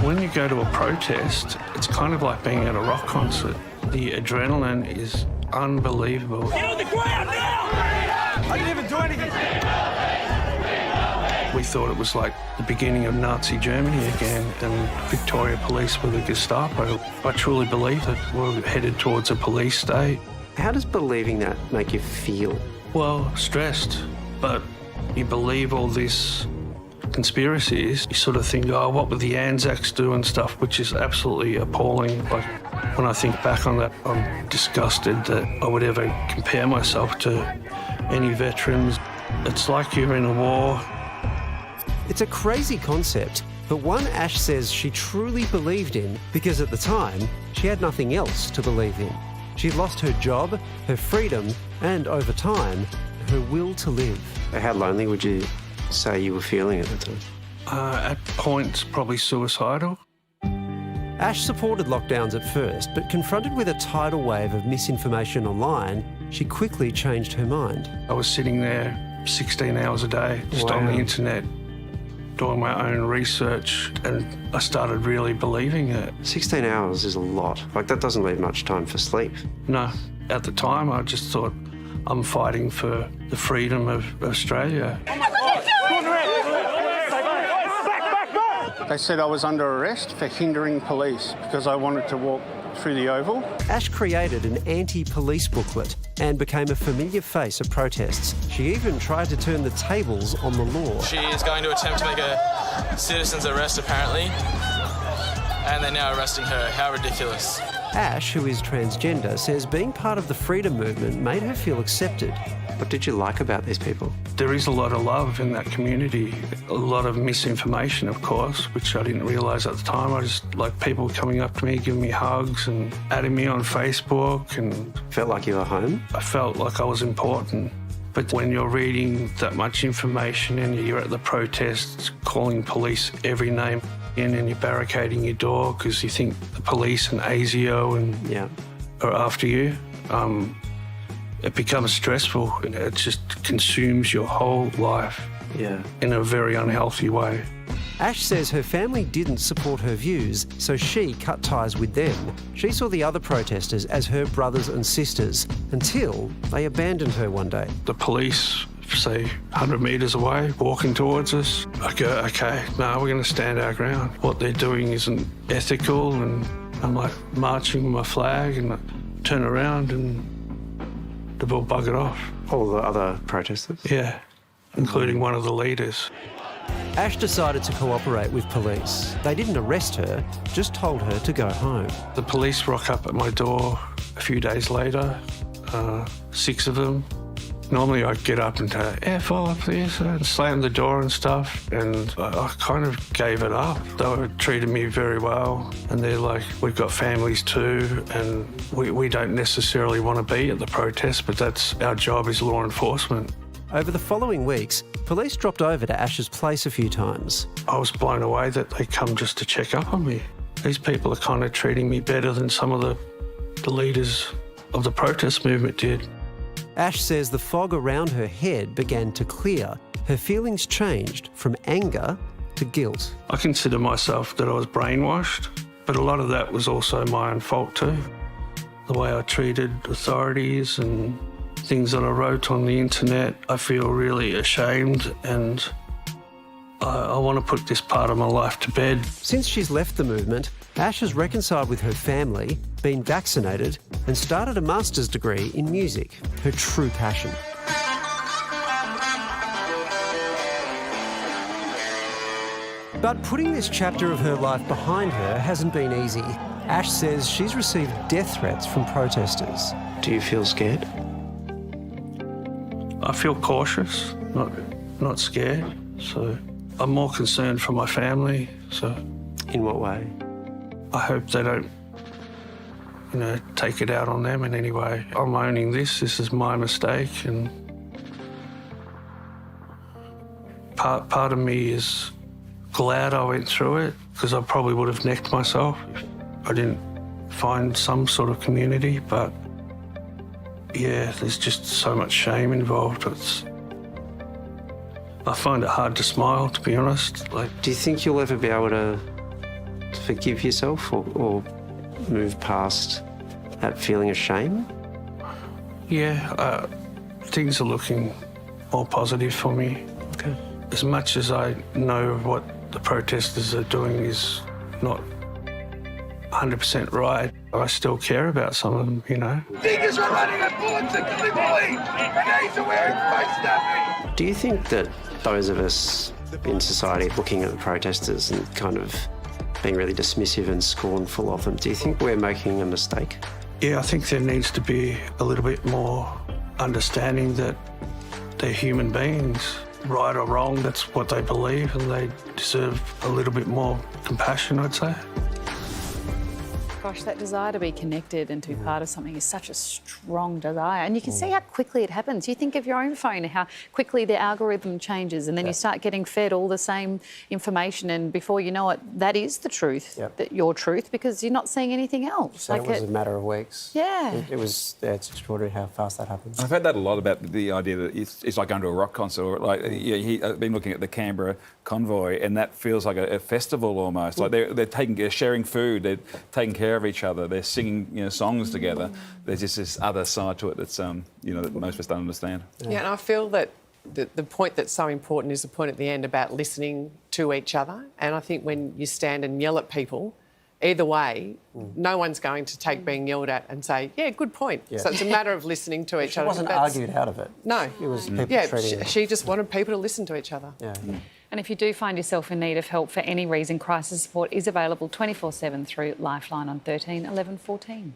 When you go to a protest, it's kind of like being at a rock concert. The adrenaline is unbelievable. Get on the ground now! I didn't even do anything. We thought it was like the beginning of Nazi Germany again, and Victoria Police were the Gestapo. I truly believe that we're headed towards a police state. How does believing that make you feel? Well, stressed, but you believe all this conspiracies, you sort of think, oh, what would the Anzacs do and stuff, which is absolutely appalling. Like, when I think back on that, I'm disgusted that I would ever compare myself to any veterans. It's like you're in a war. It's a crazy concept, but one Ash says she truly believed in because at the time, she had nothing else to believe in. She'd lost her job, her freedom, and over time, her will to live. How lonely would you say you were feeling at the time? At points, probably suicidal. Ash supported lockdowns at first, but confronted with a tidal wave of misinformation online, she quickly changed her mind. I was sitting there 16 hours a day, just on the internet, doing my own research, and I started really believing it. 16 hours is a lot. Like, that doesn't leave much time for sleep. No, at the time, I just thought, I'm fighting for the freedom of Australia. They said I was under arrest for hindering police because I wanted to walk through the Oval. Ash created an anti-police booklet and became a familiar face at protests. She even tried to turn the tables on the law. She is going to attempt to make a citizen's arrest, apparently, and they're now arresting her. How ridiculous. Ash, who is transgender, says being part of the freedom movement made her feel accepted. What did you like about these people? There is a lot of love in that community, a lot of misinformation, of course, which I didn't realise at the time. I just like people coming up to me, giving me hugs and adding me on Facebook, and Felt like you were home? I felt like I was important. But when you're reading that much information and you're at the protests calling police every name in and you're barricading your door because you think the police and ASIO and are after you, it becomes stressful and it just consumes your whole life in a very unhealthy way. Ash says her family didn't support her views, so she cut ties with them. She saw the other protesters as her brothers and sisters until they abandoned her one day. The police, say, 100 metres away, walking towards us. I go, OK, no, we're going to stand our ground. What they're doing isn't ethical, and I'm like marching with my flag and I turn around and they've all buggered off. All the other protesters? Yeah, including one of the leaders. Ash decided to cooperate with police. They didn't arrest her, just told her to go home. The police rock up at my door a few days later, 6 of them. Normally I'd get up and go, F off this, and slam the door and stuff, and I kind of gave it up. They were treating me very well, and they're like, we've got families too, and we don't necessarily want to be at the protest, but that's our job as law enforcement. Over the following weeks, police dropped over to Ash's place a few times. I was blown away that they come just to check up on me. These people are kind of treating me better than some of the leaders of the protest movement did. Ash says the fog around her head began to clear. Her feelings changed from anger to guilt. I consider myself that I was brainwashed, but a lot of that was also my own fault too. The way I treated authorities and things that I wrote on the internet, I feel really ashamed, and I want to put this part of my life to bed. Since she's left the movement, Ash has reconciled with her family, been vaccinated, and started a master's degree in music, her true passion. But putting this chapter of her life behind her hasn't been easy. Ash says she's received death threats from protesters. Do you feel scared? I feel cautious, not scared. So I'm more concerned for my family. So in what way? I hope they don't, take it out on them in any way. I'm owning this. This is my mistake, and part of me is glad I went through it, because I probably would have necked myself if I didn't find some sort of community. But yeah, there's just so much shame involved. I find it hard to smile, to be honest. Do you think you'll ever be able to forgive yourself or move past that feeling of shame? Yeah, things are looking more positive for me. Okay. As much as I know what the protesters are doing is not 100% right, I still care about some of them, you know. Diggers are running at bullets and killing police. Gays are wearing face napping. Do you think that those of us in society looking at the protesters and kind of being really dismissive and scornful of them, do you think we're making a mistake? Yeah, I think there needs to be a little bit more understanding that they're human beings. Right or wrong, that's what they believe, and they deserve a little bit more compassion, I'd say. Gosh, that desire to be connected and to be part of something is such a strong desire. And you can see how quickly it happens. You think of your own phone, how quickly the algorithm changes, and then you start getting fed all the same information, and before you know it, that is the truth, that your truth, because you're not seeing anything else. So it was a matter of weeks. Yeah. It's extraordinary how fast that happens. I've heard that a lot about the idea that it's like going to a rock concert, or like I've been looking at the Canberra convoy, and that feels like a festival almost. Like they're sharing food, they're taking care of each other, they're singing songs together. There's just this other side to it that's that most of us don't understand. Yeah, and I feel that the point that's so important is the point at the end about listening to each other. And I think when you stand and yell at people, either way, no one's going to take being yelled at and say, yeah, good point. Yeah. So it's a matter of listening to each other. She wasn't argued out of it. No. It was people treating she just wanted people to listen to each other. Yeah. And if you do find yourself in need of help for any reason, crisis support is available 24/7 through Lifeline on 13 11 14.